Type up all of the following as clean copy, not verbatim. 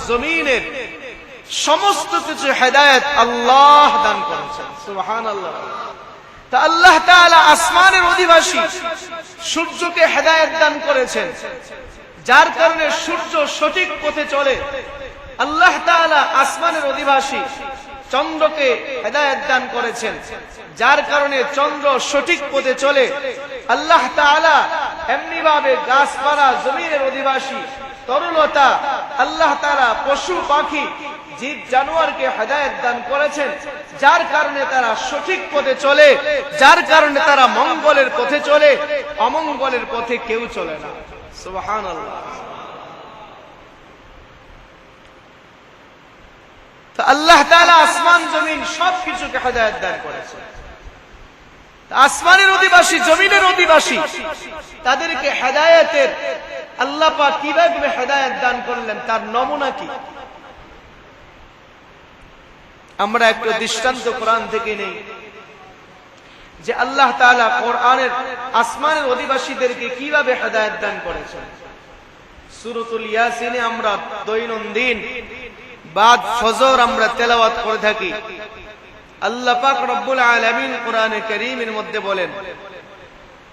জমিনের সমস্ত কিছু হেদায়েত আল্লাহ দান করেছেন। সুবহানাল্লাহ। তা আল্লাহ তাআলা আসমানের অধিবাসী সূর্যকে হেদায়েত দান করেছেন, যার কারণে সূর্য সঠিক পথে চলে। আল্লাহ তাআলা আসমানের অধিবাসী চন্দ্রকে হেদায়েত দান করেছেন, যার কারণে চন্দ্র সঠিক পথে চলে। আল্লাহ তাআলা এমনি ভাবে গাছপালা জমিনের অধিবাসী তরুলতা আল্লাহ তাআলা পশু পাখি জীব জানোয়ারকে হেদায়েত দান করেছেন, যার কারণে তারা সঠিক পথে চলে, যার কারণে তারা মঙ্গলের পথে চলে, অমঙ্গলের পথে কেউ চলে না। সুবহানাল্লাহ। তো আল্লাহ তাআলা আসমান জমিন সবকিছুকে হেদায়েত দান করেছেন। আসমানের অধিবাসী জমিনের অধিবাসী তাদেরকে হেদায়েতের আল্লাহ পাক কিভাবে হেদায়েত দান করলেন তার নমুনা কি? আমরা একটু দৃষ্টান্ত কোরআন থেকে নেই যে আল্লাহ তাআলা কোরআনের আসমানের অধিবাসীদেরকে কিভাবে হেদায়েত দান করেছেন। সূরাতুল ইয়াসিনে আমরা দৈনন্দিন বাদ ফজর আমরা তেলাওয়াত করে থাকি। আল্লাহ পাক রব্বুল আলামিন কোরআনে কারীমের মধ্যে বলেন,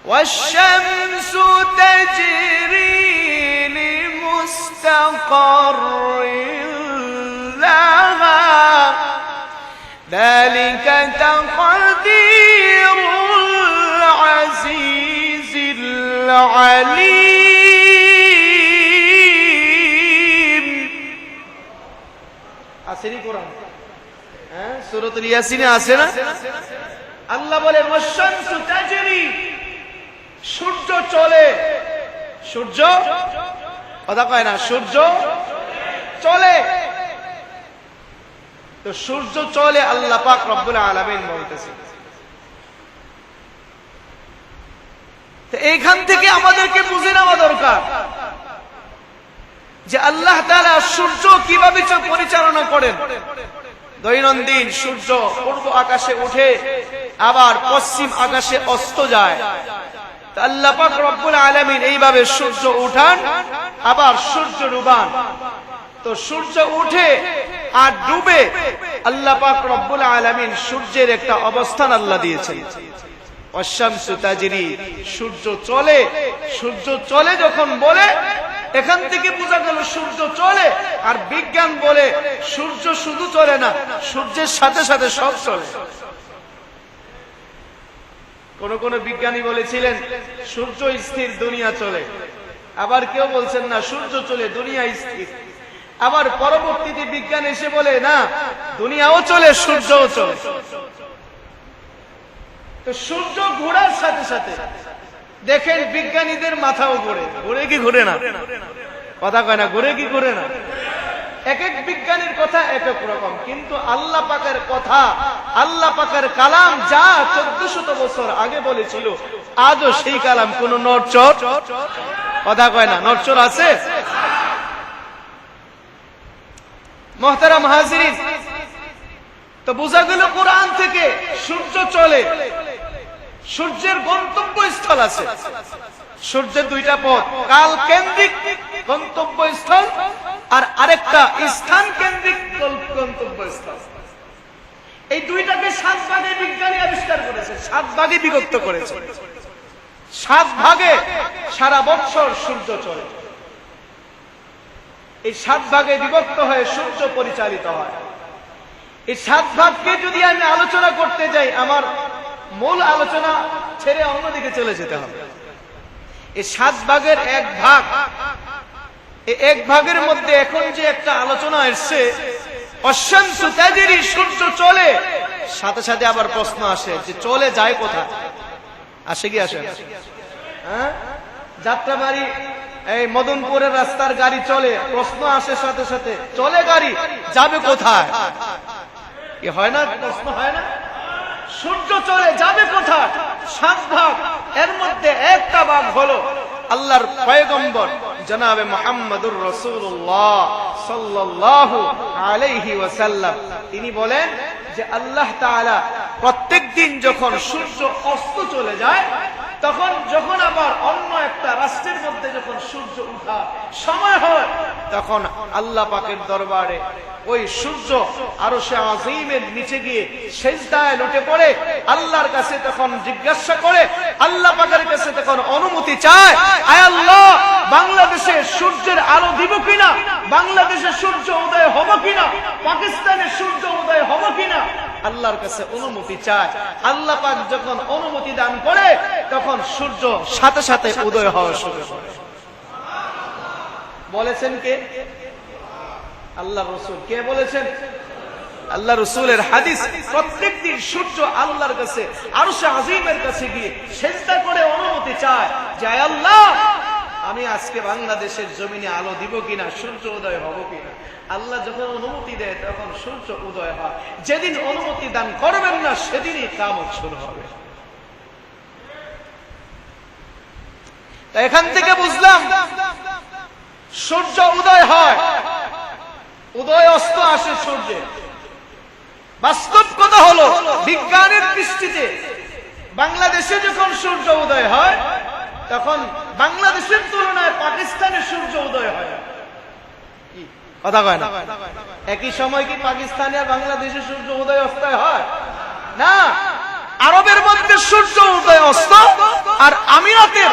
ওয়াশ-শামসু তাজরি লিমুস্তাকাররিন লাহা যালিকা তাকদীরুল আজিজিল আলীম। আসেনি কোরআন? হ্যাঁ, সূরাতুল ইয়াসিনে আছে না? আল্লাহ বলে ওয়াশ-শামসু তাজরি, সূর্য চলে। সূর্য কথা কয় না, সূর্য চলে। তো সূর্য চলে আল্লাহ পাক রব্বুল আলামিন বলতেছেন। তো এইখান থেকে আমাদেরকে বুঝে নেওয়া দরকার যে আল্লাহ তাআলা সূর্য কিভাবে পরিচালনা করেন। দৈনন্দিন সূর্য পূর্ব আকাশে উঠে আবার পশ্চিম আকাশে অস্ত যায়। আল্লাহ পাক রব্বুল আলামিন এইভাবে সূর্য উঠান আবার সূর্য ডুবান। তো সূর্য উঠে আর ডুবে আল্লাহ পাক রব্বুল আলামিন সূর্যের একটা অবস্থান আল্লাহ দিয়েছেন। ওয়াশ-শামসু তাজরি, সূর্য চলে। সূর্য চলে যখন বলে এখান থেকে বোঝা গেল সূর্য চলে। আর বিজ্ঞান বলে সূর্য শুধু চলে না, সূর্যের সাথে সাথে সব চলে। কোন কোন বিজ্ঞানী বলেছিলেন সূর্য স্থির দুনিয়া চলে, আবার কেউ বলছেন না সূর্য চলে দুনিয়া স্থির। আবার পরবর্তীতে বিজ্ঞান এসে বলে না, দুনিয়াও চলে সূর্যও চলে। তো সূর্য ঘোরার সাথে সাথে দেখেন বিজ্ঞানীদের মাথাও ঘুরে। ঘুরে কি ঘুরে না? কথা কয় না, ঘুরে কি ঘুরে না? এক এক বিজ্ঞানীর কথা এক এক রকম, কিন্তু আল্লাহ পাকের কথা, আল্লাহ পাকের কালাম যা 1400 বছর আগে বলেছিল আজও সেই কালাম কোন নড়চড়, কথা কয় না, নড়চড় আছে? মুহতারাম হাজিরিন, তো বোঝা গেল কোরআন থেকে সূর্য চলে। সূর্যের গন্তব্যস্থল আছে। সূর্যের দুইটা পথ, কাল কেন্দ্রিক গন্তব্যস্থল আর আরেকটা স্থান কেন্দ্রিক গন্তব্যস্থল। এই দুইটাকে 7 ভাগে বিজ্ঞানী আবিষ্কার করেছে, 7 ভাগে বিভক্ত করেছে। 7 ভাগে সারা বছর সূর্য চলে। এই 7 ভাগে বিভক্ত হয়ে সূর্য পরিচালিত হয়। এই 7 ভাগকে যদি আমি আলোচনা করতে যাই আমার মূল আলোচনা ছেড়ে অন্যদিকে চলে যেতে হবে। এই 7 ভাগের এক ভাগ, এই এক ভাগের মধ্যে এখন যে একটা আলোচনা এসছে ওয়াশ-শামসু তাজরি, সূর্য চলে, সাথে সাথে আবার প্রশ্ন আসে যে চলে যায় কোথায়? আসে কি আসে? হ্যাঁ, যাত্রাবাড়ি এই মদনপুরের রাস্তার গাড়ি চলে, প্রশ্ন আসে সাথে সাথে চলে গাড়ি, যাবে কোথায়? কি হয় না? প্রশ্ন হয় না? সূর্য চলে, যাবে কোথায়? 7 ভাগ, এর মধ্যে একটা ভাগ হলো আল্লাহর পয়গম্বর জনাবে মুহাম্মদুর রাসূলুল্লাহ সাল্লাল্লাহু আলাইহি ওয়াসাল্লাম, তিনি বলেন যে আল্লাহ তাআলা প্রত্যেকদিন যখন সূর্য অস্ত চলে যায় তখন যখন আবার অন্য একটা রাষ্ট্রের মধ্যে যখন সূর্য উঠা সময় হয়, তখন আল্লাহ পাকের দরবারে ওই সূর্য আরশে আজিমের নিচে গিয়ে সেজদায় লুটে পড়ে আল্লাহর কাছে তখন জিজ্ঞাসা করে, আল্লাহ পাকের কাছে তখন অনুমতি চায়, আয় আল্লাহ, বাংলাদেশে সূর্যের আলো দিব কিনা, বাংলাদেশে সূর্য উদয় হবে কিনা, পাকিস্তানে সূর্য উদয় হবে কিনা, আল্লাহর কাছে অনুমতি চায়। আল্লাহ পাক যখন অনুমতি দান করে, তখন সূর্য সাথে সাথে উদয় হওয়া শুরু করে। বলেছেন কে? আল্লাহ রাসূল। কে বলেছেন? আল্লাহ রাসূলের হাদিস। প্রত্যেকদিন সূর্য আল্লাহর কাছে আরশে আজিমের কাছে গিয়ে সিজদা করে অনুমতি চায় যে আল্লাহ, আমি আজকে বাংলাদেশের জমিনে আলো দিব কিনা, সূর্য উদয় হব কিনা। আল্লাহ যখন অনুমতি দেয় তখন সূর্য উদয় হয়। যেদিন অনুমতি দান করবেন না সেদিনই কিয়ামত শুরু হবে। এখান থেকে বুঝলাম সূর্য উদয় হয়, উদয় অস্ত আসে সূর্যে। বাস্তব কথা হলো, বিজ্ঞানের দৃষ্টিতে বাংলাদেশে যখন সূর্য উদয় হয়, তখন বাংলাদেশের তুলনায় পাকিস্তানের সূর্য উদয় হয়। কথা কয় না? একই সময় কি পাকিস্তানে আর বাংলাদেশের সূর্য উদয় অস্ত হয় না? আরবের মধ্যে সূর্য উদয় অস্ত আর আমিরাতের,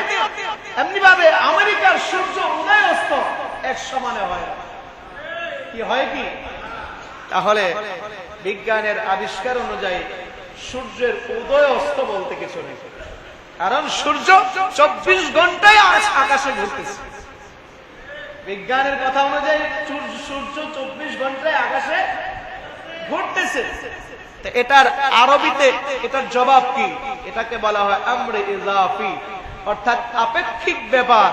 এমনি ভাবে আমেরিকার সূর্য উদয় অস্ত এক সমানে হয়। কি হয় কি? তাহলে বিজ্ঞানের আবিষ্কার অনুযায়ী সূর্যের উদয় অস্ত বলতে কিছু নেই, কারণ সূর্য 24 ঘন্টায় আকাশে ঘুরতেছে। বিজ্ঞানের কথা অনুযায়ী সূর্য 24 ঘন্টায় আকাশে ঘুরতেছে। এটার আরবিতে এটার জবাব কি? এটাকে বলা হয় আমরে ইজাফি, অর্থাৎ আপেক্ষিক ব্যাপার।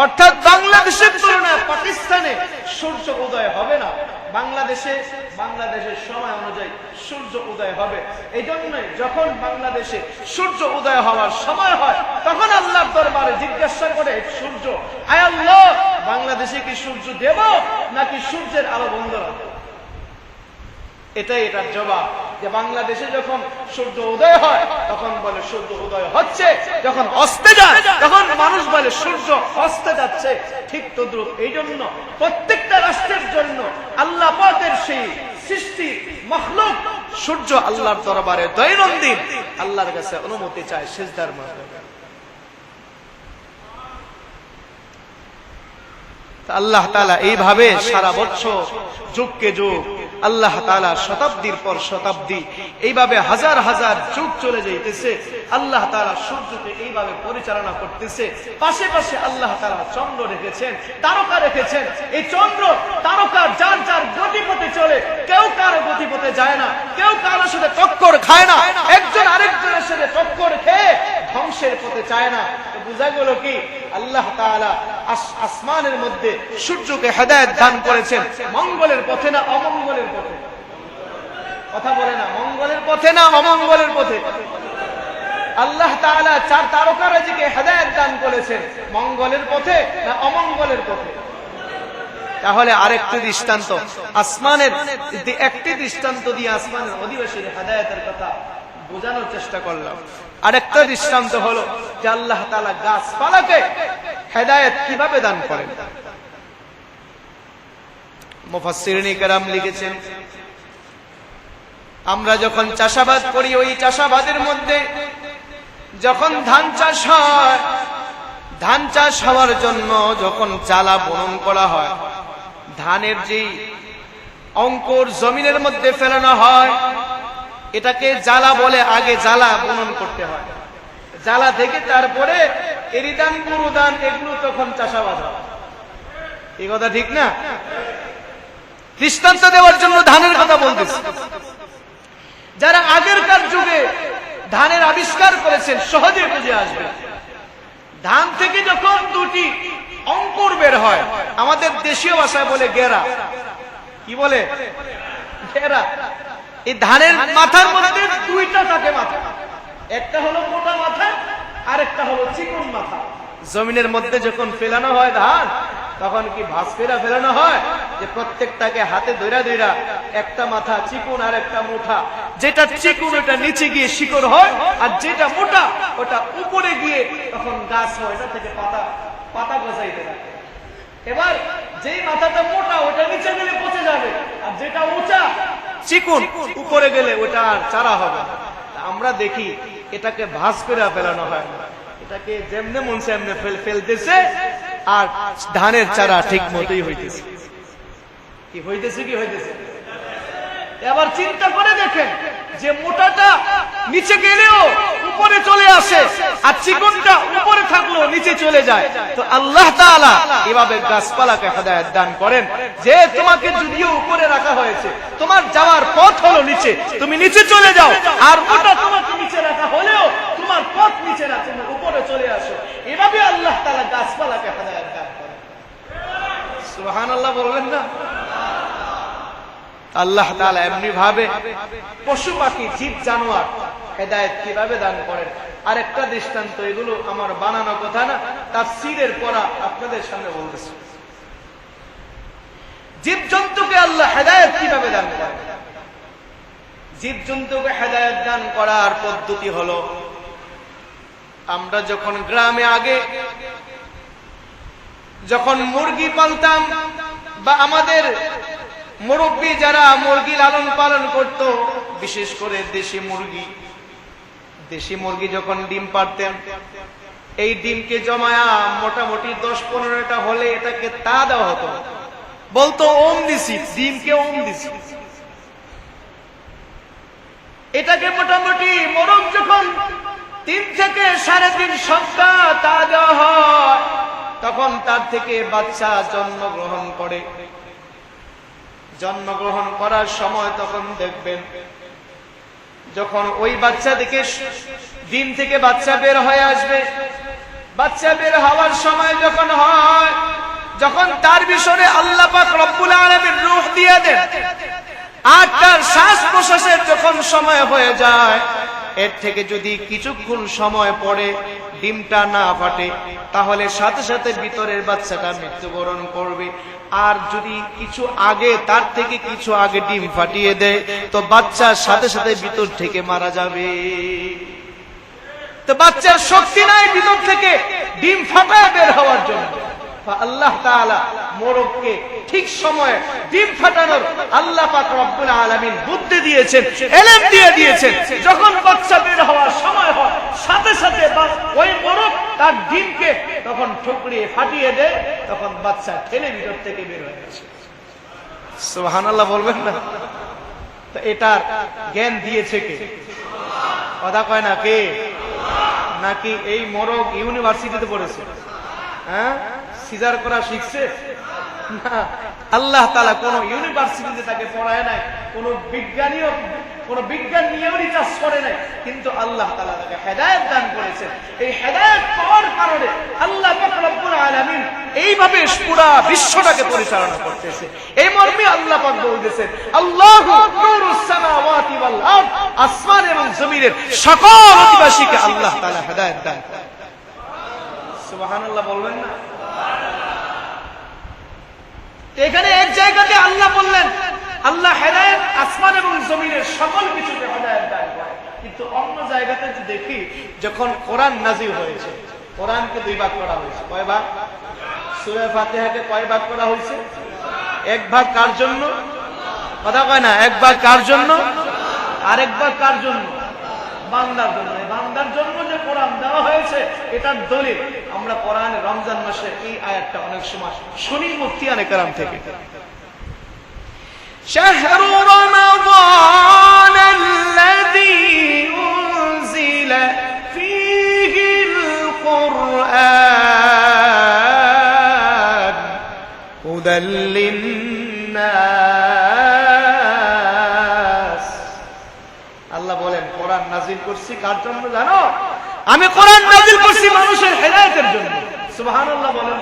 অর্থাৎ বাংলাদেশের তুলনায় পাকিস্তানে সূর্য উদয় হবে না, বাংলাদেশের সময় অনুযায়ী সূর্য উদয় হবে। এই জন্যই যখন বাংলাদেশে সূর্য উদয় হওয়ার সময় হয়, তখন আল্লাহর দরবারে জিজ্ঞাসা করে সূর্য, আয় আল্লাহ, বাংলাদেশে কি সূর্য দেব নাকি সূর্যের আলো বন্ধ রাখবো? এটাই এটার জবাব। যে বাংলাদেশে যখন সূর্য উদয় হয় তখন বলে সূর্য উদয় হচ্ছে, যখন অস্তে যায় তখন মানুষ বলে সূর্য অস্তে যাচ্ছে। ঠিক তদ্রুপ এই জন্য প্রত্যেকটা রাষ্ট্রের জন্য আল্লাহ পাকের সেই সৃষ্টি মখলুক সূর্য আল্লাহর দরবারে দৈনন্দিন আল্লাহর কাছে অনুমতি চায় সিজদার মাধ্যমে। আল্লাহ তাআলা এইভাবে সারা বছর, যুগকে যুগ, আল্লাহ তাআলা শতাব্দীর পর শতাব্দী, এইভাবে হাজার হাজার যুগ চলে যাইতেছে। আল্লাহ তাআলা সূর্যকে এইভাবে পরিচালনা করতেছে। পাশে পাশে আল্লাহ তাআলা চন্দ্র রেখেছেন, তারকা রেখেছেন। এই চন্দ্র তারকা যার যার গতিপথে চলে, কেউ কারো গতিপথে যায় না, কেউ কারোর সাথে টক্কর খায় না, একজন আরেকজনের সাথে টক্কর খেয়ে ধ্বংসের পথে চায় না। বুঝা গেল কি? আল্লাহ তাআলা আসমানের মধ্যে সূর্যকে হেদায়েত দান করেছেন মঙ্গলের পথে না অমঙ্গলের পথে? কথা বলে না, মঙ্গলের পথে না অমঙ্গলের পথে? আল্লাহ তাআলা চার তারকারাজিকে হেদায়েত দান করেছেন মঙ্গলের পথে না অমঙ্গলের পথে? তাহলে আরেকটি দৃষ্টান্ত, আসমানের একটি দৃষ্টান্ত দিয়ে আসমানের অধিবাসীর হেদায়েতের কথা বোঝানোর চেষ্টা করলাম। আরেকটা দৃষ্টান্ত হলো যে আল্লাহ তাআলা গাছপালাকে হেদায়েত কিভাবে দান করেন। মুফাসসিরিনে কেরাম লিখেছেন, আমরা যখন চাষাবাদ করি, ওই চাষাবাদের মধ্যে যখন ধান চাষ হয়, ধান চাষ হওয়ার জন্য যখন চালা বুনন করা হয়, ধানের যে অঙ্কুর জমিনের মধ্যে ফেলানো হয়, এটাকে জ্বালা বলে। আগে জ্বালা বুনন করতে হয়, জ্বালা থেকে তারপরে এরিদান, পুরুদান, এগুলো তখন চাষাবাদ হয়। এই কথা ঠিক না? দৃষ্টান্ত দেওয়ার জন্য ধানের কথা বলতেছি। যারা আগেরকার যুগে ধানের আবিষ্কার করেছেন সহজে বুঝে আসবে। ধান থেকে যখন দুটি অঙ্কুর বের হয়, আমাদের দেশীয় ভাষায় বলে গেরা। কি বলে? গেরা। এই ধানের মাথার মধ্যে দুইটা থাকে মাথা, একটা হলো মোটা মাথা আর একটা হলো চিকন মাথা। জমিনের মধ্যে যখন ফেলানো হয় ধান, তখন কি ভাঁজ ফেলানো হয় যে প্রত্যেকটাকে হাতে ধইরা ধইরা, একটা মাথা চিকন আর একটা মোটা, যেটা চিকুন ওটা নিচে গিয়ে শিকড় হয়, আর যেটা মোটা ওটা উপরে গিয়ে তখন গাছ হয়, এটা থেকে পাতা পাতা গজাইতে থাকে। এবার যেই মাথাটা মোটা ওটা নিচে গেলে পচে যাবে, আর যেটা উঁচা চিকুন উপরে গেলে ওটা আর চারা হবে। আমরা দেখি এটাকে ভাঁজ করে ফেলানো হয়, এটাকে যেমনে মন সেমনে ফেলতেছে, আর ধানের চারা ঠিক মতোই হইতেছে। কি হইতেছে? কি হইতেছে? এবার চিন্তা করে দেখেন যে মোটাটা নিচে গেলেও উপরে চলে আসে, আর চিকনটা উপরে থাকলেও নিচে চলে যায়। তো আল্লাহ তাআলা এভাবে গাছপালাকে হেদায়েত দান করেন যে তোমাকে যদিও উপরে রাখা হয়েছে, তোমার যাওয়ার পথ হলো নিচে, তুমি নিচে চলে যাও, আর ওটা তোমাকে নিচে রাখা হলেও তোমার পথ নিচে না, তুমি উপরে চলে আসো। এভাবে আল্লাহ তাআলা গাছপালাকে হেদায়েত দান করেন। সুবহানাল্লাহ বলবেন না? আল্লাহ তাআলা এমনি ভাবে পশু পাখি জীব জানোয়ার হেদায়েত কিভাবে দান করেন। আরেকটা দৃষ্টান্ত, এগুলো আমার বানানো কথা না, তাফসীরের পড়া আপনাদের সামনে বলতেছি। জীব জন্তুকে আল্লাহ হেদায়েত কিভাবে দান করেন? জীব জন্তুকে হেদায়েত দান করার পদ্ধতি হলো, আমরা যখন গ্রামে আগে যখন মুরগি পালতাম, বা আমাদের মুরব্বী যারা মুরগি লালন পালন করত, বিশেষ করে দেশি মুরগি যখন ডিম পারতেন, এই ডিমকে জমায়া মোটামুটি 10-15টা হলে এটাকে তা দেওয়া হতো, বলতো ওম দিছি, ডিমকে ওম দিছি। এটাকে মোটামুটি মোরগ যখন 3 থেকে 3.5 সপ্তাহ তা দেওয়া হয়, তখন তার থেকে বাচ্চা জন্মগ্রহণ করে। জন্মগ্রহণ করার সময় তখন দেখবেন যখন ওই বাচ্চা থেকে ডিম থেকে বাচ্চা বের হয়ে আসবে, বাচ্চা বের হওয়ার সময় যখন হয়, যখন তার ভিতরে আল্লাহ পাক রব্বুল আলামিন রূহ দিয়ে দেন, আর তার শ্বাস প্রশ্বাসের যখন সময় হয়ে যায়, এর থেকে যদি কিছুক্ষণ সময় পরে ডিমটা না ফাটে, তাহলে সাথে সাথে ভিতরের বাচ্চাটা মৃত্যুবরণ করবে। আর যদি কিছু আগে, তার থেকে কিছু আগে ডিম ফাটিয়ে দেয়, তো বাচ্চার সাথে সাথে ভিতর থেকে মারা যাবে। তো বাচ্চার শক্তি নাই ভিতর থেকে ডিম ফাটায় বের হওয়ার জন্য। আল্লাহ তাআলা মোরগকে ঠিক সময়ে ডিম ফাটানোর আল্লাহ পাক রব্বুল আলামিন বুদ্ধি দিয়েছেন, ইলম দিয়ে দিয়েছেন। যখন বাচ্চা বের হওয়ার সময় হয়, সাথে সাথে ওই মোরগ তার ডিমকে তখন ঠুকরিয়ে ফাটিয়ে দেয়, তখন বাচ্চা ঠেলে ভিতর থেকে বের হয়ে আসে। সুবহানাল্লাহ বলবেন না? তো এটার জ্ঞান দিয়েছে কে? কথা কয় না কে? নাকি এই মোরগ ইউনিভার্সিটিতে পড়েছে? হ্যাঁ, সিজার করা শিখছে না। আল্লাহ তাআলা কোন ইউনিভার্সিটিতে তাকে পড়ায় নাই, কোন বিজ্ঞান নিয়েও রিসার্চ করে নাই, কিন্তু আল্লাহ তাআলা তাকে হেদায়েত দান করেছেন। এই হেদায়েত পাওয়ার কারণে আল্লাহ পাক রব্বুল আলামিন এইভাবে পুরো বিশ্বটাকে পরিচালনা করতেছে। এই মর্মে আল্লাহ পাক বলতেছেন, আল্লাহু নূরুস সামাওয়াতি ওয়াল আরদ, আসমান এবং জমিনের সকল অধিবাসীকে আল্লাহ তাআলা হেদায়েত দান করেন। সুবহানাল্লাহ বলবেন না? এখানে এক জায়গাতে আল্লাহ বললেন আল্লাহ হেদায়েত আসমান এবং জমিনের সকল কিছুকে হেদায়েত দান করেন, কিন্তু অন্য জায়গাতে দেখি যখন কোরআন নাযিল হয়েছে, কোরআনকে 2 ভাগ করা হয়েছে। কয় ভাগ? সূরা ফাতিহাকে কয় ভাগ করা হয়েছে? 1 ভাগ কার জন্য? কথা কয় না? 1 ভাগ কার জন্য, আরেক ভাগ কার জন্য? বান্দার জন্য। বান্দার জন্য যে কোরআন দেওয়া হয়েছে, এটার দলিল আমরা কোরআনে রমজান মাসে এই আয়াতটা অনেক সময় শুনি মুফতিয়ানে কেরাম থেকে। শাহরু রমাদান আল্লাযী উনজিলা ফীহিল কুরআন হুদাল লিন্নাস। আল্লাহ বলেন কোরআন নাযিল করছি কার জন্য জানো? আমি কোরআন নাযিল করছি মানুষের হেদায়েতের জন্য। সুবহানাল্লাহ বলেন।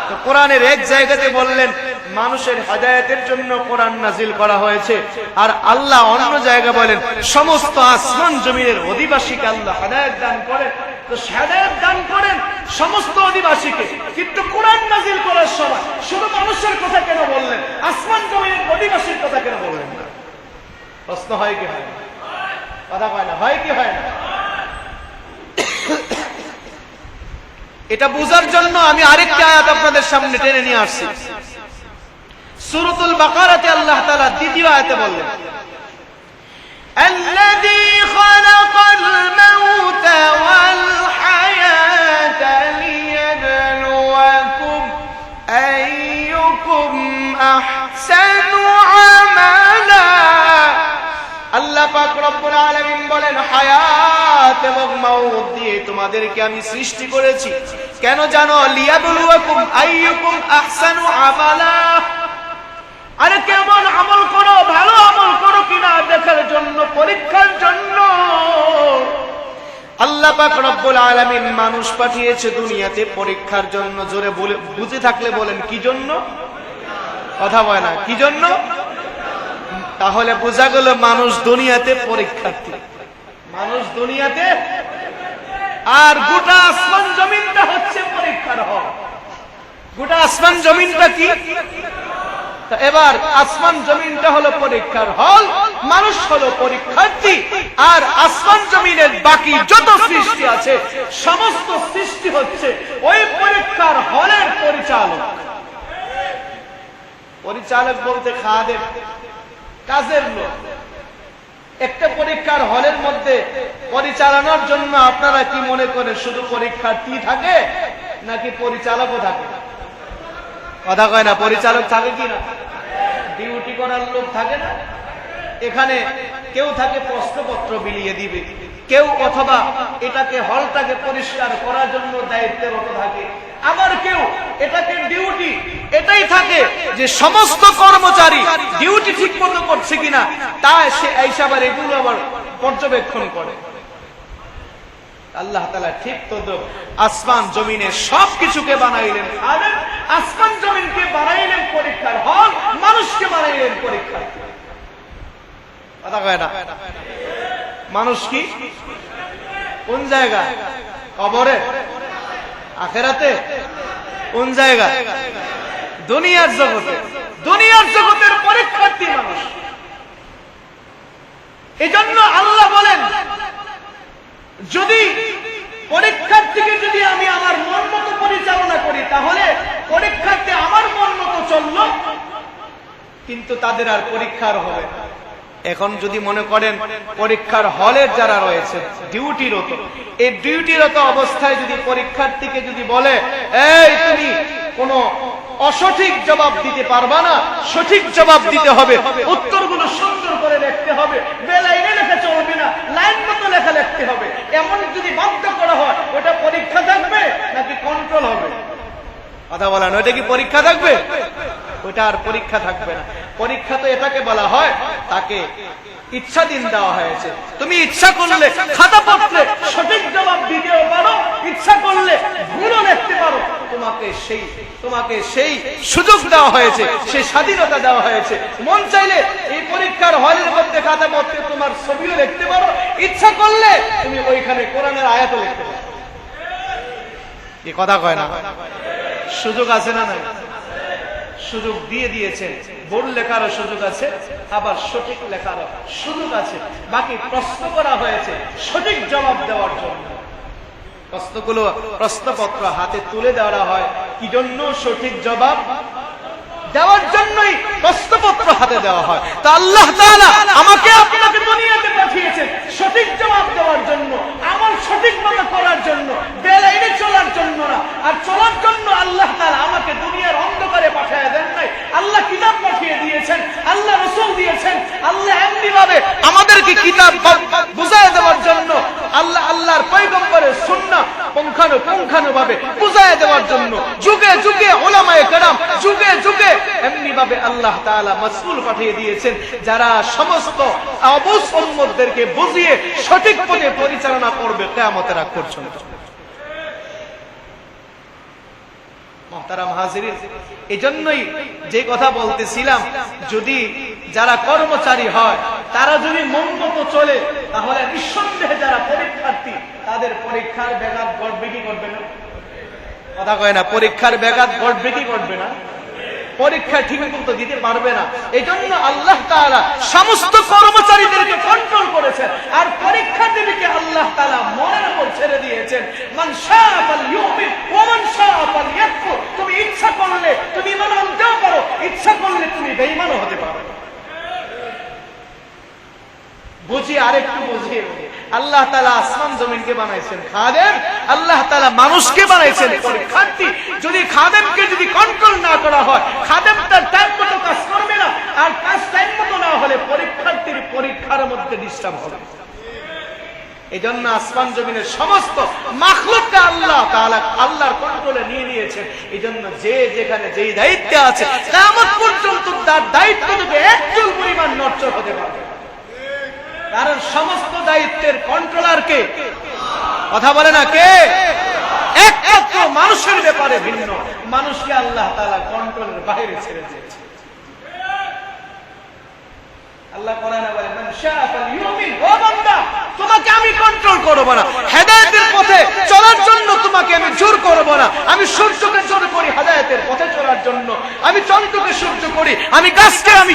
তো কোরআনের এক জায়গাতে বললেন মানুষের হেদায়েতের জন্য কোরআন নাযিল করা হয়েছে, আর আল্লাহ অন্য জায়গায় বলেন সমস্ত আসমান জমিনের অধিবাসীকে আল্লাহ হেদায়েত দান করেন। তো হেদায়েত দান করেন সমস্ত অধিবাসীকে, কিন্তু কোরআন নাযিল করার সময় শুধু মানুষের কথা কেন বললেন? আসমান জমিনের অধিবাসীর কথা কেন বললেন না? প্রশ্ন হয় কি হয় না? কথা কয় না, হয় কি হয় না? এটা বোঝার জন্য আমি আরেকটা আয়াত আপনাদের সামনে টেনে নিয়ে আসছি। সূরাতুল বাকারাতে আল্লাহ তাআলা দ্বিতীয় আয়াতে বললেন, الذي خلق الموت والحياة ليبلوكم أيكم أحسن عملا। আল্লাহ পাক রব্বুল আলামিন বলেন, হায়াত এবং মাউত দিয়ে তোমাদেরকে আমি সৃষ্টি করেছি। কেন জানো? লিয়াবলুয়াকুম আইয়ুকুম আহসানু আমালা। আরে কেমন আমল করো, ভালো আমল করো কিনা দেখার জন্য, পরীক্ষার জন্য আল্লাহ পাক রব্বুল আলামিন মানুষ পাঠিয়েছে দুনিয়াতে পরীক্ষার জন্য। জোরে বলে বুঝে থাকলে বলেন কি জন্য? কথা বলে না, কি জন্য? তাহলে বোঝা গেল মানুষ দুনিয়াতে পরীক্ষার্থী, মানুষ দুনিয়াতে, আর গোটা আসমান জমিনটা হচ্ছে পরীক্ষার হল। গোটা আসমান জমিনটা কি? এবার আসমান জমিনটা হলো পরীক্ষার হল, মানুষ হলো পরীক্ষার্থী, আর আসমান জমিনের বাকি যত সৃষ্টি আছে সমস্ত সৃষ্টি হচ্ছে ওই পরীক্ষার হলের পরিচালক। পরিচালক বলতে খাদেম, কাজের লোক। একটা পরীক্ষার হলের মধ্যে পরিচালনার জন্য আপনারা কি মনে করেন শুধু পরীক্ষার্থী থাকে নাকি পরিচালকও থাকে? কথা কয় না, পরিচালক থাকে কি না? ডিউটি করার লোক থাকে না? এখানে কেউ থাকে প্রশ্নপত্র বিলিয়ে দিবে, কেউ অথবা এটাকে হলটাকে পরিষ্কার করার জন্য দায়িত্বরত থাকে, আবার কেউ এটাকে ডিউটি এটাই থাকে যে সমস্ত কর্মচারী ডিউটি ঠিক মতো করছে কিনা তা সে আবার এগুলো আবার পর্যবেক্ষণ করে। আল্লাহ তাআলা ঠিক তো আসমান জমিনে সবকিছুকে বানাইলেন, আর আসমান জমিনকে বানাইলেন পরীক্ষার হল, মানুষকে বানাইলেন পরীক্ষার। কথা কয় না? মানুষ কি কোন জায়গা? কবরে? আখিরাতে? কোন জায়গা? দুনিয়ার জগতে। দুনিয়ার জগতের পরীক্ষার্থী মানুষ। এজন্য আল্লাহ বলেন, যদি পরীক্ষার্থীকে যদি আমি আমার মন মতো পরিচালনা করি তাহলে পরীক্ষার্থী আমার মন মতো চললো, কিন্তু তাদের আর পরীক্ষার হবে। এখন যদি মনে করেন পরীক্ষার হলের যারা রয়েছে ডিউটিরত, এই ডিউটিরত অবস্থায় যদি পরীক্ষার্থীকে যদি বলে, এই তুমি কোনো অসঠিক জবাব দিতে পারবা না, সঠিক জবাব দিতে হবে, উত্তরগুলো সুন্দর করে লিখতে হবে, বেলাইনে লেখা চলবে না, লাইন মতো লেখা লিখতে হবে, এমন যদি বাধ্য করা হয় ওটা পরীক্ষা থাকবে নাকি কন্ট্রোল হবে? কথা বলেন, ওইটা কি পরীক্ষা থাকবে? ওইটা আর পরীক্ষা থাকবে না। পরীক্ষা তো এটাকে বলা হয়, তাকে ইচ্ছাধীন দেওয়া হয়েছে। তুমি ইচ্ছা করলে খাতা পত্রে সঠিক জবাব দিতেও পারো, ইচ্ছা করলে ভুলও লিখতে পারো। তোমাকে সেই সুযোগ দেওয়া হয়েছে, সেই স্বাধীনতা দেওয়া হয়েছে। মন চাইলে এই পরীক্ষার হলের মধ্যে খাতা পত্রে তোমার ছবিও লিখতে পারো, ইচ্ছা করলে তুমি ওইখানে কোরআনের আয়াতও লিখতে পারো। এই কথা কয় না? সুযোগ আছে না নাই? সুযোগ দিয়ে দিয়েছেন। ভুল লেখারও সুযোগ আছে, আবার সঠিক লেখারও সুযোগ আছে। বাকি প্রশ্ন করা হয়েছে সঠিক জবাব দেওয়ার জন্য। প্রশ্নপত্র হাতে তুলে দেওয়া হয় কি জন্য? সঠিক জবাব দেওয়ার জন্যই প্রশ্নপত্র হাতে দেওয়া হয়। তা আল্লাহ তাআলা আমাকে আপনাকে দুনিয়াতে পাঠিয়েছেন সঠিক জবাব দেওয়ার জন্য, আমল সঠিকভাবে করার জন্য, বেলাইনে চলার জন্য না। আর চলার জন্য আল্লাহ তাআলা আমাকে দুনিয়ার অন্ধকারে পাঠিয়ে দেন নাই। আল্লাহ কিতাব পাঠিয়ে দিয়েছেন, আল্লাহ রাসূল দিয়েছেন। আল্লাহ এমনি ভাবে আমাদেরকে কিতাব বুঝায় দেওয়ার জন্য, আল্লাহর পয়গম্বরের সুন্নাহ পুঙ্খানুপুঙ্খানুভাবে বুঝায় দেওয়ার জন্য যুগে যুগে উলামায়ে কেরাম, যুগে যুগে এমনি ভাবে আল্লাহ তাআলা রাসূল পাঠিয়ে দিয়েছেন, যারা সমস্ত অবুঝ উম্মতদেরকে বুঝিয়ে সঠিক পথে পরিচালনা করবে কিয়ামতের আগ পর্যন্ত। মুহতারাম হাজিরিন, এজন্যই যে কথা বলতেছিলাম, যদি যারা কর্মচারী হয় তারা যদি মন মতো চলে তাহলে নিঃসন্দেহে যারা পরীক্ষার্থী তাদের পরীক্ষার ব্যাঘাত ঘটবে কি ঘটবে না? কথা কয় না? পরীক্ষার ব্যাঘাত ঘটবে কি ঘটবে না? পরীক্ষা ঠিকমতো দিতে পারবে না। এই জন্য আল্লাহ তাআলা সমস্ত কর্মচারীদেরকে কন্ট্রোল করেছেন, আর পরীক্ষার্থীদেরকে আল্লাহ তাআলা মনের উপর ছেড়ে দিয়েছেন। মান শাআ ফালইউমিন ওয়া মান শাআ ফালইয়াকফুর। তুমি ইচ্ছা করলে তুমি ঈমান আনতেও পারো, ইচ্ছা করলে তুমি বেঈমানও হতে পারো। বুঝি আরেকটু বুঝিয়ে বলি, আল্লাহ তাআলা আসমান জমিনকে বানাইছেন খাদেম, আল্লাহ তাআলা মানুষকে বানাইছেন পরীক্ষার্থী। যদি খাদেমকে যদি কন্ট্রোল না করা হয়, খাদেম তার টাইম মতো কাজ করবে না, আর কাজ টাইম মতো না হলে পরীক্ষার্থীর পরীক্ষার মধ্যে ডিস্টার্ব হবে। এই জন্য আসমান জমিনের সমস্ত মাখলুককে আল্লাহ তাআলা আল্লাহর কন্ট্রোলে নিয়ে নিয়েছেন। এই জন্য যে যেখানে যেই দায়িত্বে আছে কিয়ামত পর্যন্ত তার দায়িত্ব থেকে এক চুল পরিমাণ নড়চড় হতে পারবে, কারণ সমস্ত দায়িত্বের কন্ট্রোলার কে? কথা বলে না কে? একমাত্র মানুষের ব্যাপারে ভিন্ন, মানুষকে আল্লাহ তাআলা কন্ট্রোলের বাইরে ছেড়ে দিয়েছে। আল্লাহ কোরআনে বলে মান শাআ ফালইউমিন, ও বান্দা তোমাকে আমি কন্ট্রোল করব না, হেদায়েতের পথে চলার জন্য তোমাকে আমি জোর করব না। আমি সূর্যকে জোর করি হেদায়েতের পথে চলার জন্য, আমি চন্দ্রকে সূর্য করি, আমি গাছকে আমি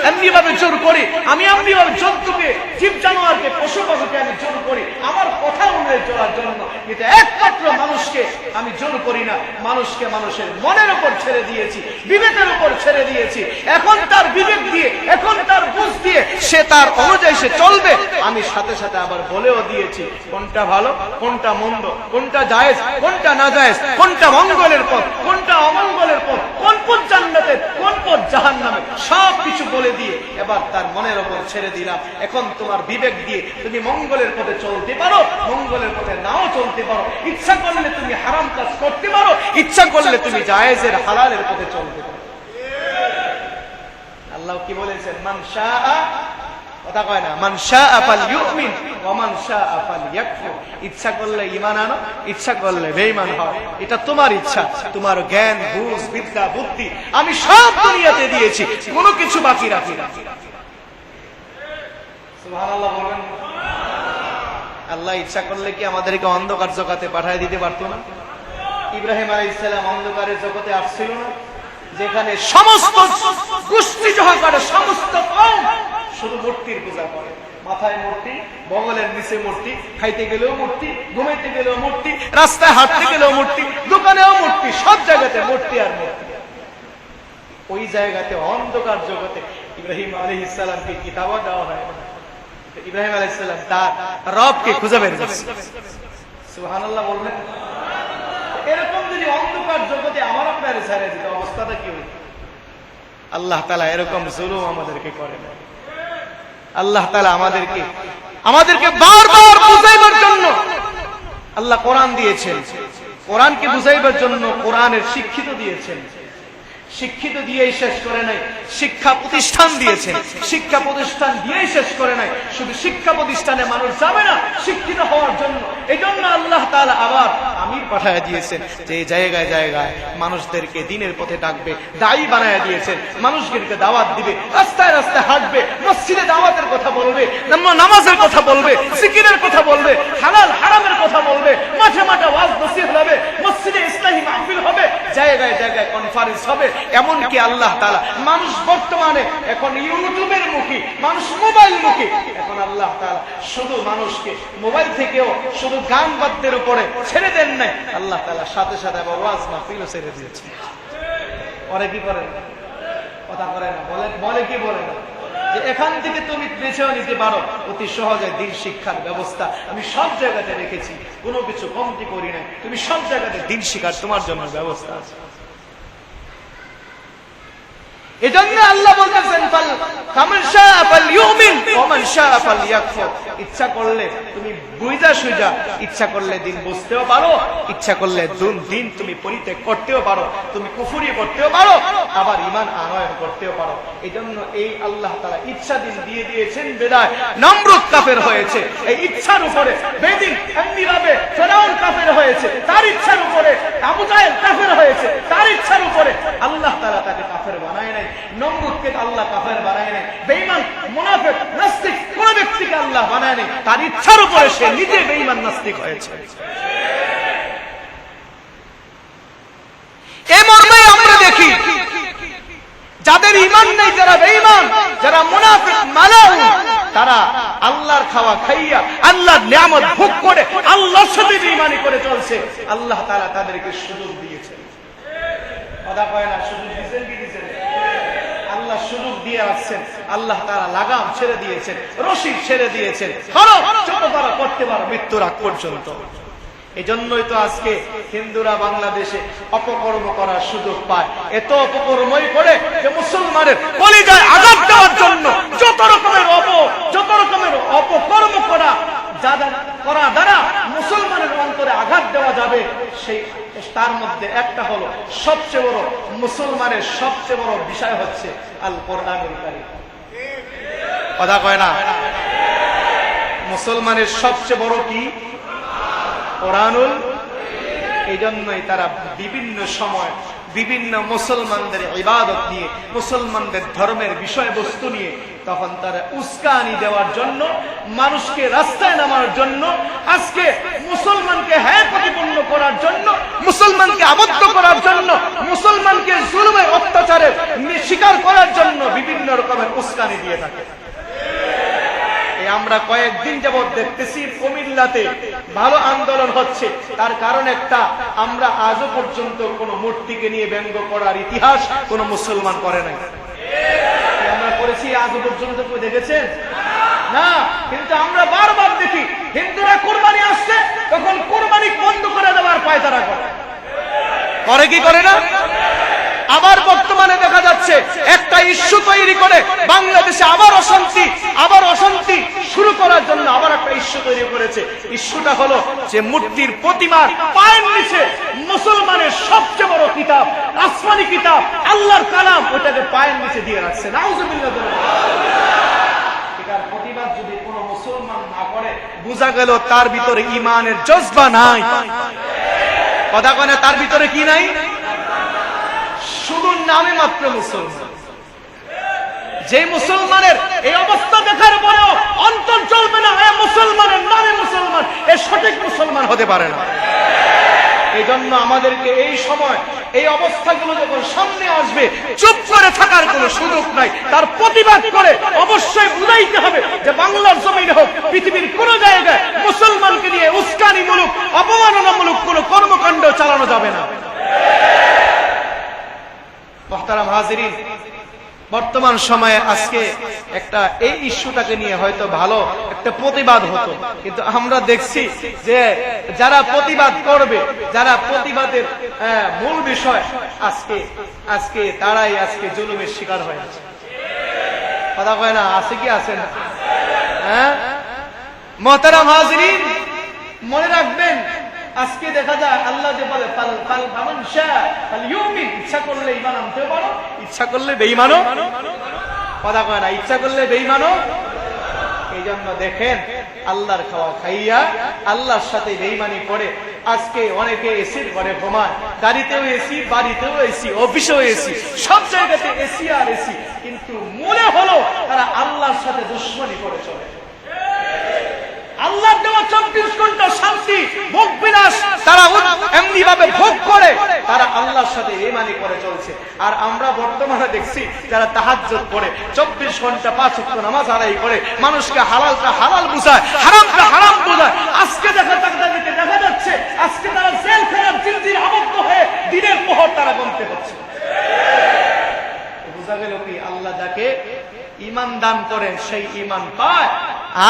এমনি ভাবে জোর করি, আমি এমনি ভাবে জন্তুকে জীব জানোয়ারকে পশু পাখিকে আমি জোর করি আমার কথা অনুযায়ী চলার জন্য। কিন্তু একমাত্র মানুষকে আমি জোর করি না, মানুষকে মানুষের মনের উপর ছেড়ে দিয়েছি, বিবেকের উপর ছেড়ে দিয়েছি। এখন তার বিবেক দিয়ে, এখন তার বুঝ দিয়ে সে তার অনুযায়ী সে চলবে। আমি সাথে সাথে আবার বলেও দিয়েছি কোনটা ভালো, কোনটা মন্দ, কোনটা জায়েজ, কোনটা না জায়েজ, কোনটা মঙ্গলের পথ, কোনটা অমঙ্গলের পথ, কোন পথ জান্নাতের, কোন পথ জাহান্নামের, সব কিছু বলে দিয়ে এবার তার মনের উপর ছেড়ে দিলাম। এখন তোমার বিবেক দিয়ে তুমি মঙ্গলের পথে চলতে পারো, মঙ্গলের পথে নাও চলতে পারো। ইচ্ছা করলে তুমি হারাম কাজ করতে পারো, ইচ্ছা করলে তুমি জায়েজের হালালের পথে চলতে পারো। আল্লাহ কি বলেছেন? মান শাআ, কথা কয় না, মান শাআ ফালইউমিন ওয়া মান শাআ ফালইয়াকফুর। ইচ্ছা করলে ঈমান আনো, ইচ্ছা করলে বেঈমান হও, এটা তোমার ইচ্ছা। তোমার জ্ঞান, বুঝ, বিদ্যা, বুদ্ধি আমি সব দুনিয়াতে দিয়েছি, কোনো কিছু বাকি রাখি না। সুবহানাল্লাহ বলেন। আল্লাহ ইচ্ছা করলে কি আমাদেরকে অন্ধকার জগতে পাঠিয়ে দিতে পারতো না? ইব্রাহিম আলাইহিস সালাম অন্ধকারের জগতে আসছিল না, যেখানে সমস্ত গোষ্ঠী সহকারে সমস্ত কওম শুধু মূর্তির পূজা করে। মাথায় মূর্তি, বগলের নিচে মূর্তি, খাইতে গেলেও মূর্তি, ঘুমাইতে গেলেও মূর্তি, রাস্তায় হাঁটতে গেলেও মূর্তি, দোকানেও মূর্তি, সব জায়গাতে মূর্তি আর মূর্তি। ওই জায়গাতে অন্ধকার জগতে ইব্রাহিম আলাইহিস সালামকে কিতাব দেওয়া হয়। ইব্রাহিম আলাইহিস সালাম তার রবকে খুঁজে বের করছে। সুবহানাল্লাহ বলবেন। এরকম যদি অন্ধকার জগতে আমার আপনার ছেড়ে দিত অবস্থাটা কি হতো? আল্লাহ তাআলা এরকম জুলুম আমাদেরকে করে না। আল্লাহ তাআলা আমাদেরকে বারবার বুঝাইবার জন্য আল্লাহ কোরআন দিয়েছেন, কোরআনকে বুঝাইবার জন্য কোরআনের শিক্ষিত দিয়েছেন। শিক্ষিত দিয়েই শেষ করে নাই, শিক্ষা প্রতিষ্ঠান দিয়েছেন। শিক্ষা প্রতিষ্ঠান দিয়েই শেষ করে নাই, শুধু শিক্ষা প্রতিষ্ঠানে মানুষ যাবে না শিক্ষিত হওয়ার জন্য। এই জন্য আল্লাহ তাআলা আবার আমির পাঠিয়ে দিয়েছেন, যে জায়গায় জায়গায় মানুষদেরকে দ্বীনের পথে ডাকবে, দায়ী বানায় দিয়েছেন। মানুষদেরকে দাওয়াত দিবে, রাস্তায় রাস্তায় হাঁটবে, মসজিদে দাওয়াতের কথা বলবে, নামাজের কথা বলবে, জিকিরের কথা বলবে, হালাল হারামের কথা বলবে, মাঠে মাঠে ওয়াজ নসিহত হবে, মসজিদে ইসলামী মাহফিল হবে, জায়গায় জায়গায় কনফারেন্স হবে। এমনকি আল্লাহ তাআলা মানুষ বর্তমানে এখন ইউটিউবের মুখী, মানুষ মোবাইল মুখী। এখন আল্লাহ তাআলা শুধু মানুষকে মোবাইল থেকেও শুধু গান বাদ্যের উপরে ছেড়ে দেন নাই, আল্লাহ তাআলা সাথে সাথে আবার ওয়াজ মাহফিলও ছেড়ে দিয়েছে। পরে কি করেন? কথা করে না, বলে কি বলে না, যে এখান থেকে তুমি বেছেও নিতে পারো। অতি সহজে দ্বীন শিক্ষার ব্যবস্থা আমি সব জায়গাতে রেখেছি, কোনো কিছু কমতি করি নাই। তুমি সব জায়গাতে দ্বীন শিক্ষার তোমার জন্য ব্যবস্থা আছে। এজন্য আল্লাহ বলতেছেন ফামান শাআ ফালইউমিন ওয়া মান শাআ ফালইয়াকফুর। ইচ্ছা করলে তুমি বুঝা সুজা, ইচ্ছা করলে দিন বুঝতেও পারো, ইচ্ছা করলে দিন তুমি পরিত্যাগ করতেও পারো, তুমি কুফরি করতেও পারো, আবার ঈমান আনয়ন করতেও পারো। এজন্য এই আল্লাহ তাআলা ইচ্ছা দিন দিয়ে দিয়েছেন বিদায় নমরুদ কাফের হয়েছে। এই ইচ্ছার উপরে বেদিন এমনি ভাবে ফেরাউন কাফের হয়েছে, তার ইচ্ছার উপরে আবু জাহেল কাফের হয়েছে, তার ইচ্ছার উপরে আল্লাহ তাআলা তাকে কাফের বানায় নাই। নমরুদকে আল্লাহ কাফের বানায় নাই, বেঈমান মুনাফিক নাস্তিক কোন ব্যক্তিকে আল্লাহ বানায় নাই, তার ইচ্ছার উপরে সে নিজে বেঈমান নাস্তিক হয়েছে। এই মর্মে আমরা দেখি যাদের ঈমান নেই, যারা বেঈমান, যারা মুনাফিক মালাউন, তারা আল্লাহর খাওয়া খাইয়া আল্লাহর নিয়ামত ভোগ করে আল্লাহর সাথে বেঈমানি করে চলছে। আল্লাহ তাআলা তাদেরকে সুযোগ দিয়েছেন। কথা কয় না, সুযোগ দিয়েছেন কি দিয়েছেন? আল্লাহ সুযোগ দিয়ে আসছেন। আল্লাহ তাআলা লাগাম ছেড়ে দিয়েছেন, রশি ছেড়ে দিয়েছেন। করো, যত পারো করতে পারো মৃত্যুর আগ পর্যন্ত। এই জন্যই তো আজকে হিন্দুরা বাংলাদেশে অপকর্ম করার সুযোগ পায়। এত অপকর্মই করে যে মুসলমানের কলিজায় আঘাত দেওয়ার জন্য যত রকমের অপকর্ম করা দ্বারা মুসলমানের অন্তরে আঘাত দেওয়া যাবে, সেই তার মধ্যে একটা হলো সবচেয়ে বড়, মুসলমানের সবচেয়ে বড় বিষয় হচ্ছে আল কোরআনুল কারীম। কথা কয় না? মুসলমানের সবচেয়ে বড় কি? কোরআনুল। এই জন্যই তারা বিভিন্ন সময় বিভিন্ন মুসলমানদের ইবাদত নিয়ে, মুসলমানদের ধর্মের বিষয়বস্তু নিয়ে তখন তারা উস্কানি দেওয়ার জন্য, মানুষকে রাস্তায় নামার জন্য, আজকে মুসলমানকে হ্যাঁ প্রতিপন্ন করার জন্য, মুসলমানকে আবদ্ধ করার জন্য, মুসলমানকে জুলুমের অত্যাচারের শিকার করার জন্য বিভিন্ন রকমের উস্কানি দিয়ে থাকে। আমরা কয়েকদিন যাবৎ দেখতেছি কুমিল্লাতে ভালো আন্দোলন হচ্ছে। তার কারণ একটা, আমরা আজও পর্যন্ত কোন মূর্তিকে নিয়ে ব্যঙ্গ করার ইতিহাস কোন মুসলমান করে নাই। আমরা করেছি আজও পর্যন্ত কেউ দেখেছেন? না। কিন্তু আমরা বারবার দেখি হিন্দুরা কোরবানি আসছে, তখন কোরবানি বন্ধ করে দেওয়ার পায়তারা করে কি করে না? আবার বর্তমানে দেখা যাচ্ছে একটা ইস্যু তৈরি করে বাংলাদেশে আবার অশান্তি শুরু করার জন্য আবার একটা ইস্যু তৈরি করেছে। ইস্যুটা হলো যে মূর্তির প্রতিমার পায়ের নিচে মুসলমানের সবচেয়ে বড় কিতাব, আসমানি কিতাব, আল্লাহর কালাম, ওটাকে পায়ের নিচে দিয়ে রাখছে। নাউজুবিল্লাহ। এটার প্রতিবাদ যদি কোনো মুসলমান না করে, বোঝা গেল তার ভিতরে ঈমানের জজবা নাই। কথা কয় না? তার ভিতরে কি নাই? শুধু নামে মাত্র মুসলমান। যে মুসলমানের এই অবস্থা দেখার পরেও অন্তর চলবে না, মুসলমানের নামে মুসলমান, এ সঠিক মুসলমান হতে পারে না। এই জন্য আমাদেরকে এই সময় এই অবস্থাগুলো যখন সামনে আসবে, চুপ করে থাকার কোনো সুযোগ নাই। তার প্রতিবাদ করে অবশ্যই বুঝাইতে হবে যে বাংলার জমিনে হোক, পৃথিবীর কোন জায়গায় মুসলমানকে নিয়ে উস্কানিমূলক, অপমাননামূলক কোন কর্মকাণ্ড চালানো যাবে না। মুহতারাম হাজিরিন, বর্তমান সময়ে আজকে একটা এই ইস্যুটাকে নিয়ে হয়তো ভালো একটা প্রতিবাদ হতো, কিন্তু আমরা দেখছি যে যারা প্রতিবাদ করবে, যারা প্রতিবাদের মূল বিষয়, আজকে তারাই আজকে জুলুমের শিকার হয়ে আছে। কথা কয় না? আছে কি আছে না? হ্যাঁ মুহতারাম হাজিরিন, মনে রাখবেন, আজকে দেখা যায় আল্লাহ যে বলে ইচ্ছা করলে ঈমান আনতেও পারো, ইচ্ছা করলে বেঈমানও। কথা কয় না? ইচ্ছা করলে বেঈমানও। এই জন্য দেখেন, আল্লাহর খাওয়া খাইয়া আল্লাহর সাথে বেঈমানি করে আজকে অনেকে এসির ঘরে ঘুমায়, গাড়িতেও এসি, বাড়িতেও এসি, অফিসেও এসি, সব জায়গাতে এসি আর এসি, কিন্তু মনে হলো তারা আল্লাহর সাথে দুশমনি করে চলে। আল্লাহর দেওয়া 24 ঘন্টা শান্তি, ভোগ বিলাস তারা এমনি ভাবে ভোগ করে, তারা আল্লাহর সাথে বেঈমানি করে চলছে। আর আমরা বর্তমানে দেখছি যারা তাহাজ্জুদ করে 24 ঘন্টা 5 ওয়াক্ত নামাজ আদায় করে, মানুষকে হালালটা হালাল বুঝায়, হারামটা হারাম বুঝায়, আজকে দেখা যাচ্ছে আজকে তারা জেলখানার জিনজির আবদ্ধ হয়ে দিনের প্রহর তারা গুনতে হচ্ছে। বোঝা গেল কি, আল্লাহ যাকে ঈমান দান করেন সেই ঈমান পায়।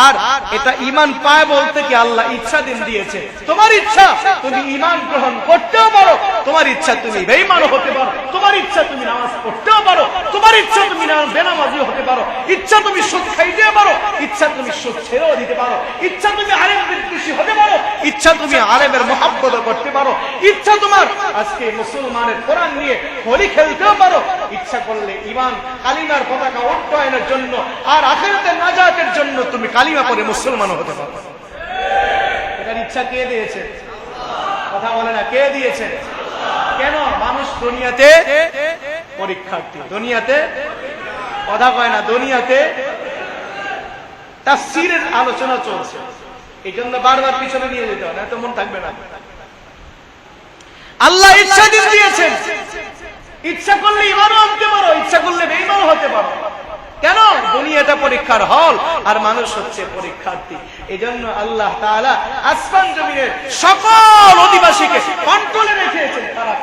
আর এটা ঈমান পায় বলতে কি আল্লাহ ইচ্ছা দিয়েছে। তোমার ইচ্ছা তুমি ঈমান গ্রহণ করতেও পারো, তোমার ইচ্ছা তুমি বেঈমান হতে পারো, তোমার ইচ্ছা তুমি নামাজ পড়তেও পারো, তোমার ইচ্ছা তুমি বেনামাজি হতে পারো, ইচ্ছা তুমি সুদ খাইতে পারো, ইচ্ছা তুমি সুদ ছেড়েও দিতে পারো, ইচ্ছা তুমি আলেম বিদ্বেষী হতে পারো, ইচ্ছা তুমি আলেমের মহব্বত করতে পারো, ইচ্ছা তোমার আজকে মুসলমানের কোরআন নিয়ে হোলি খেলতেও পারো, ইচ্ছা করলে ঈমান কালিমার পতাকা উত্তোলনের জন্য আর আখিরাতের নাজাতের জন্য তুমি কালিমা পড়ে মুসলমান হতে পারো। এটার ইচ্ছা কে দিয়েছে? কথা বলে না, কে দিয়েছে? কেন? মানুষ দুনিয়াতে পরীক্ষার্থী, দুনিয়াতে কথা কয় না, দুনিয়াতে তাফসীরের আলোচনা চলছে, এই জন্য বারবার পিছনে নিয়ে যেতে হয়, না তো মন থাকবে না। আল্লাহ ইচ্ছা দিয়েছেন ইচ্ছা করলে ইমানও আনতে পারো, ইচ্ছা করলে বেঈমানও হতে পারো। কেন? দুনিয়াটা পরীক্ষার হল আর মানুষ হচ্ছে পরীক্ষার্থী। এজন্য আল্লাহ তাআলা আসমান জমিনের সকল অধিবাসীকে কন্ট্রোলে রেখেছেন। তারা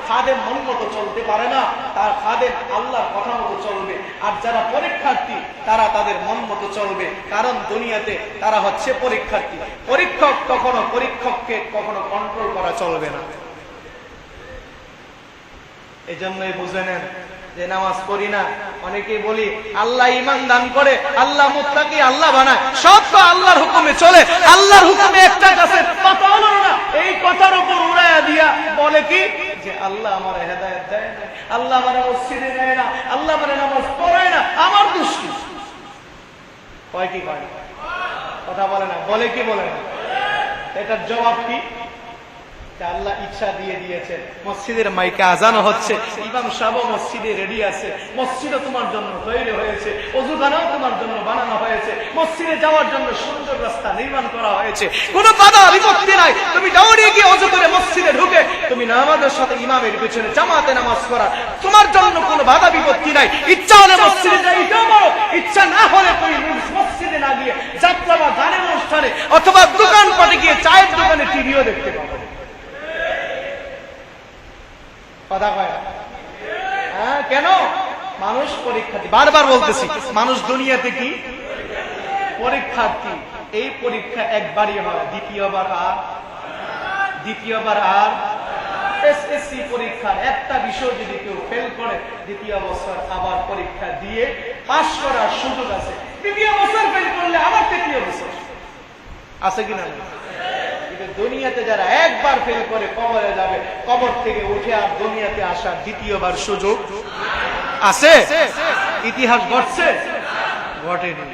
খাদেম মন মতো চলতে পারে না, তার খাদেম আল্লাহর কথা মতো চলবে। আর যারা পরীক্ষার্থী তারা তাদের মন মতো চলবে, কারণ দুনিয়াতে তারা হচ্ছে পরীক্ষার্থী। পরীক্ষককে কখনো কন্ট্রোল করা চলবে না। এজন্যই বুঝে নেন যে নামাজ পড়ি না, অনেকেই বলি আল্লাহ ঈমান দান করে, আল্লাহ মুত্তাকি আল্লাহ বানায়, সব তো আল্লাহর হুকুমে চলে, আল্লাহর হুকুমে একটা গাছের পাতা হলো না। এই কথার উপর উড়াইয়া দিয়া বলে কি যে আল্লাহ আমার হেদায়েত দেয় না, আল্লাহ আমার মসজিদে নেয় না, আল্লাহ আমার নামাজ পড়ায় না, আমার দোষী। কয় কি কয়? কথা বলে না, বলে কি বলে না? এটার জবাব কি? আল্লাহ ইচ্ছা দিয়ে দিয়েছেন। মসজিদের মাইকে আজানো হচ্ছে, ইমাম সাহেব মসজিদে রেডি আছে, মসজিদও তোমার জন্য তৈরি হয়েছে, ওযুখানাও তোমার জন্য বানানো হয়েছে, মসজিদে যাওয়ার জন্য সুন্দর রাস্তা নির্মাণ করা হয়েছে, কোনো বাধা বিপত্তি নাই। তুমি দৌড়ে গিয়ে ওযু করে মসজিদে ঢুকে তুমি নামাজের সাথে ইমামের পিছনে জামাতে নামাজ পড়া, তোমার জন্য কোনো বাধা বিপত্তি নাই। ইচ্ছা হলে মসজিদে যাইতেও পারো, ইচ্ছা না হলে তুমি মসজিদে না গিয়ে যাত্রা বা গানের অনুষ্ঠানে অথবা দোকানপাটে গিয়ে চায়ের দোকানে টিভিও দেখতে পাবো। কথা কয় না? হ্যাঁ, কেন? মানুষ পরীক্ষার্থী। বারবার বলতেছি, মানুষ দুনিয়াতে কি পরীক্ষার্থী। এই পরীক্ষা একবারই হয়, দ্বিতীয়বার আর এসএসসি পরীক্ষার একটা বিষয় যদি কেউ ফেল করে, দ্বিতীয় বছর আবার পরীক্ষা দিয়ে পাস করার সুযোগ আছে। তৃতীয় বছর ফেল করলে আবার তৃতীয় বছর আছে কিনা? দুনিয়াতে যারা একবার ফেল করে কবরে যাবে, কবর থেকে উঠে আর দুনিয়াতে আসার দ্বিতীয়বার সুযোগ আছে? ইতিহাস ঘটছে? ঘটেনি।